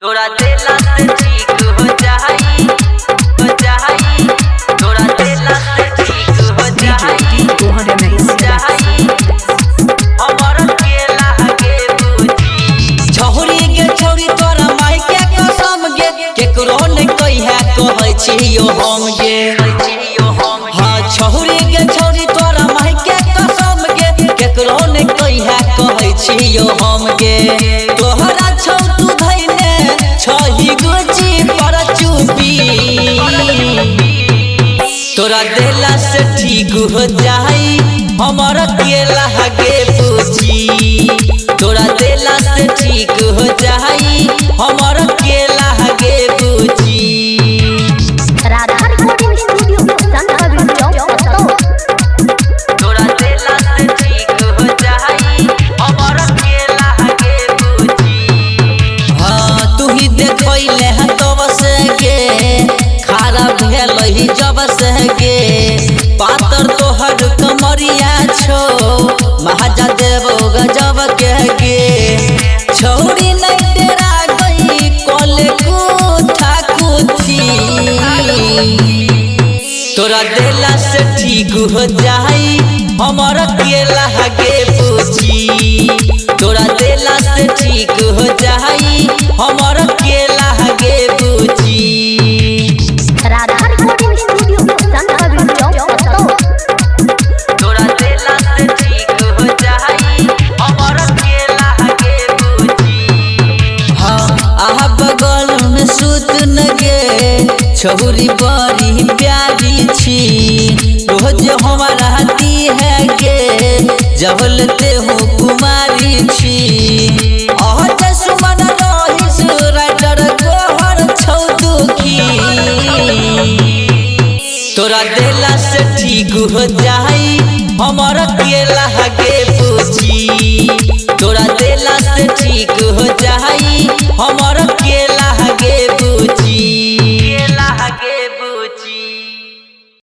तोरा देला से ठीक हो जाई तोरा देला से ठीक हो जाई हमर केला के बुझी छौरी गे छौरी तोरा माई के कसम गे केकरो नै कहिया कहै छियो हम गे हां छौरी गे छौरी तोरा माई के कसम गे केकरो नै कहिया कहै छियो हम गे तोहरा छौ तू धैने छही गुची पर चुपी तोरा देला से ठीक हो जाई हमर केला गे बुझी तोरा देला से ठीक हो जाई हमर केला गे बुझी राधा रिकॉर्डिंग स्टूडियो संगम तोरा देला से ठीक हो जाई हमर केला के बुझी हां तू ही देखैले ह तब से गे खारा भेलहि जब से गे पातर तोहर कमरिया छो महाजा देवो गजब के गे छौरी नै डेरा गई कोले कुथा कुथी तोरा देला से ठीक हो जाई हमर केला गे बुझी तोरा देला से ठीक हो जाई हमर केला गे बुझी राधा रिकॉर्डिंग स्टूडियो संगम तोरा देला से ठीक हो जाई हमर केला के बुझी हाँ आहा बगल में सुत न गे छौरी बड़ी प्यारी छी रोज हमारा हाथी है गे जबल ते हो कुमारी छी आहत सुमन रहिस राइटर गोहर छौ दुखी तोरा देला से ठीक हो जाई हमर केला गे